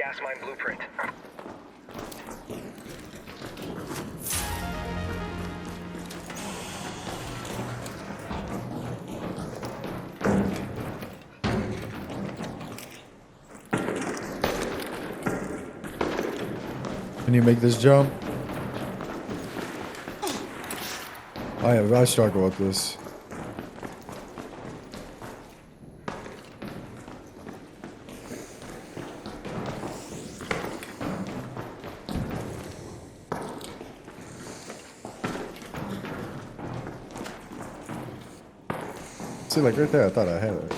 gas mine blueprint. Can you make this jump? I struggle with this. See, like right there, I thought I had it.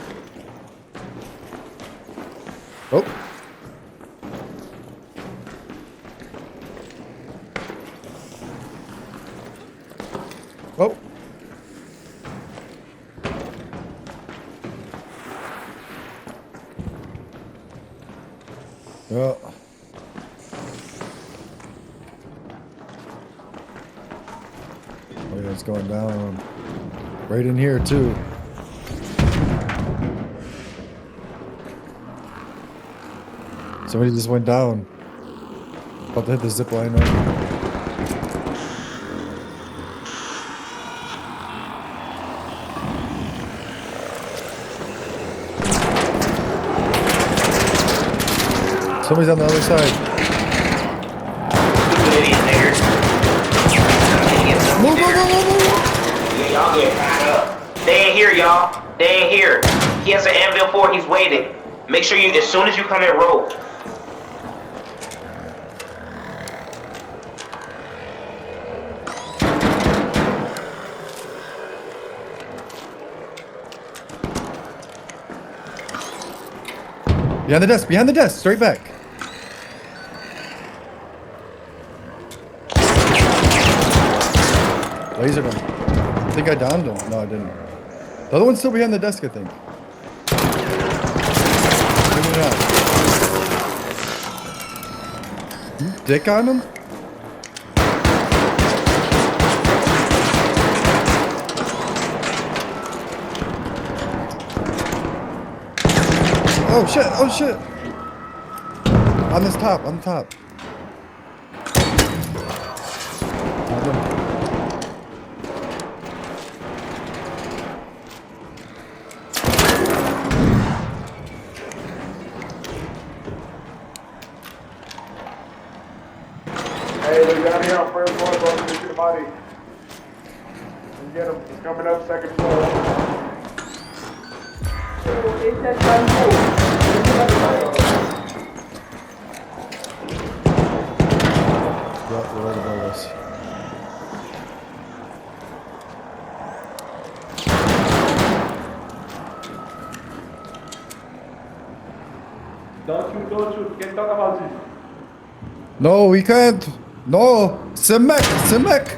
Oh. Oh. Yeah. Oh yeah, it's going down. Right in here too. Somebody just went down. About to hit the zip line now. Somebody's on the other side. Move. Yeah, y'all get tied up. They ain't here, y'all. They ain't here. He has an Anvil 4. He's waiting. Make sure you, as soon as you come in, roll. Behind the desk, straight back. Lasered him. I think I downed him. No, I didn't. The other one's still behind the desk, I think. Maybe not. You dick on him? Oh shit, oh shit. On this top, on the top. Hey, they're down here on first floor, bro. Get to the body. And get them. It's coming up second floor. Yeah, they're right above us. Don't shoot. Can't talk about this. No, we can't. No, Simek.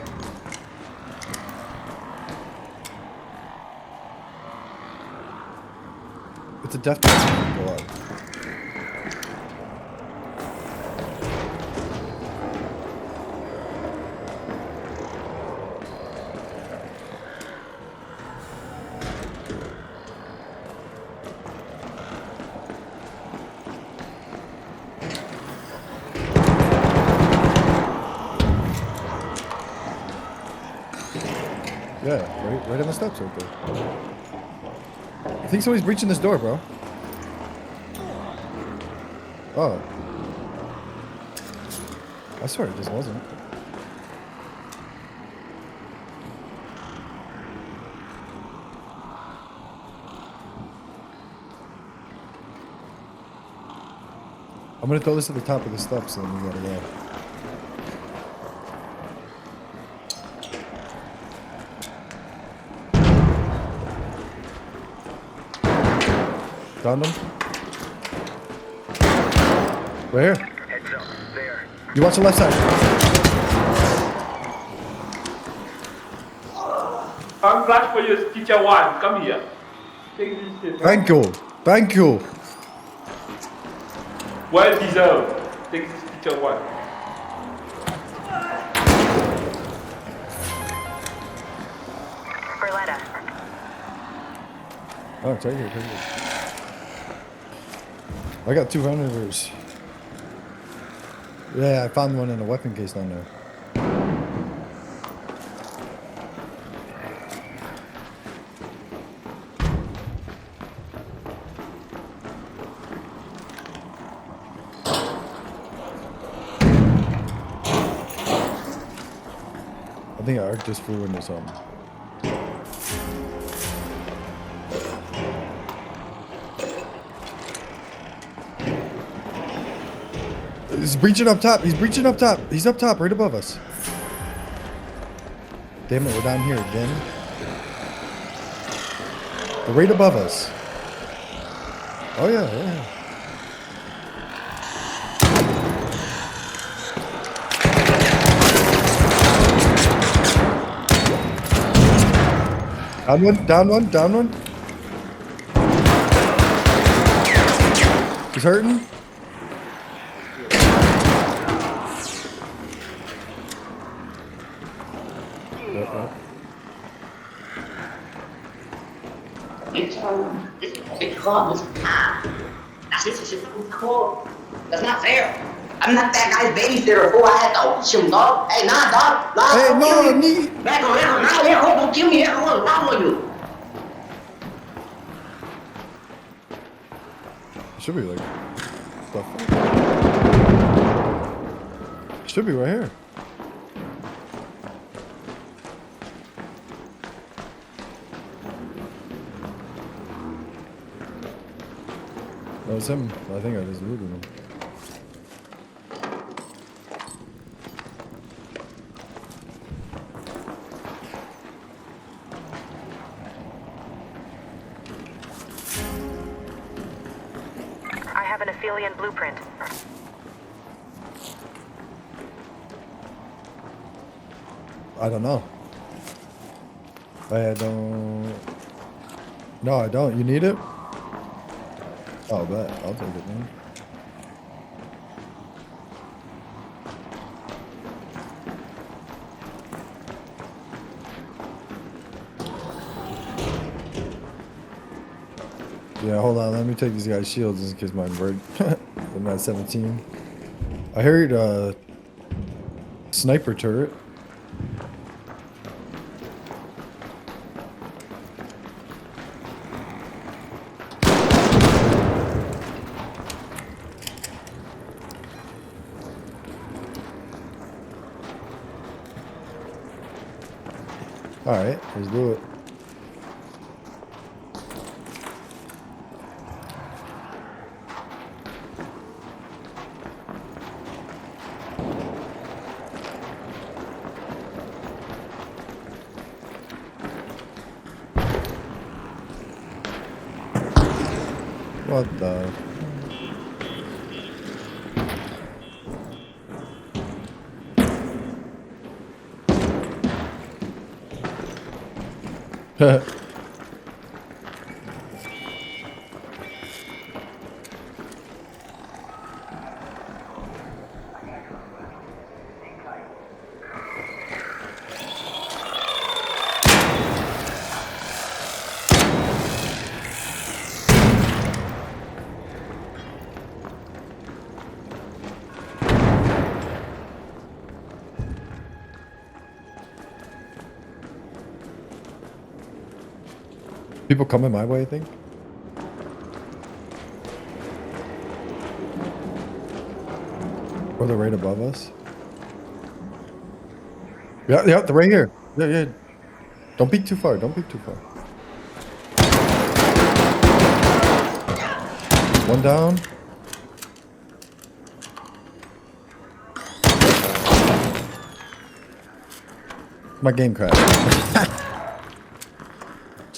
It's a death match. Go on. Yeah, right on the steps right there. I think somebody's breaching this door, bro. Oh. I swear it just wasn't. I'm gonna throw this at the top of the steps and we gotta go. Found him. Right here. Heads up. There. You watch the left side. I'm glad for you, teacher one. Come here. Take this shit. Thank you. Thank you. Well deserved. Take this, teacher one. Berletta. Oh, take it. I got 2 runners. Yeah, I found one in a weapon case down there. I think Ark just flew into something. He's breaching up top. He's breaching up top. He's up top, right above us. Damn it, we're down here again. They're right above us. Oh yeah, yeah. Down one, down one, down one. He's hurting. That's not fair. I'm not that guy's babysitter, fool. I had to shoot him, dog. Hey, nah, dog. Nah, Hey, don't no, kill me. knee. Back around. Nah, don't kill me. What's wrong with you? Should be like stuff. Should be right here. That was him. I think I just looted him. I have an Aphelion blueprint. I don't know. I don't. No, I don't. You need it? Oh, bet. I'll take it, man. Yeah, hold on. Let me take these guys' shields just in case mine break. I'm at 17. I heard a sniper turret. Alright, let's do it. What the? People coming my way, I think. Or they're right above us. Yeah, yeah, they're right here. Yeah, yeah. Don't peek too far. Don't peek too far. One down. My game crashed.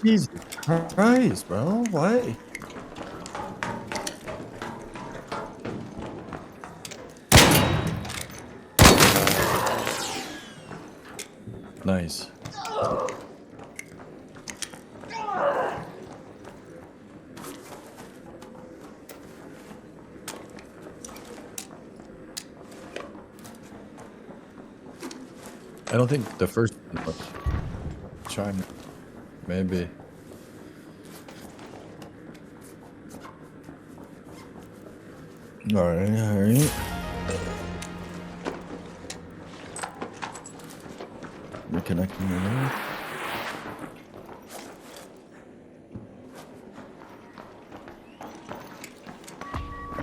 Jesus Christ, bro. Why? Nice. I don't think the first one was China. Maybe. Alright, alright. Reconnecting the link.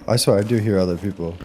I swear I do hear other people.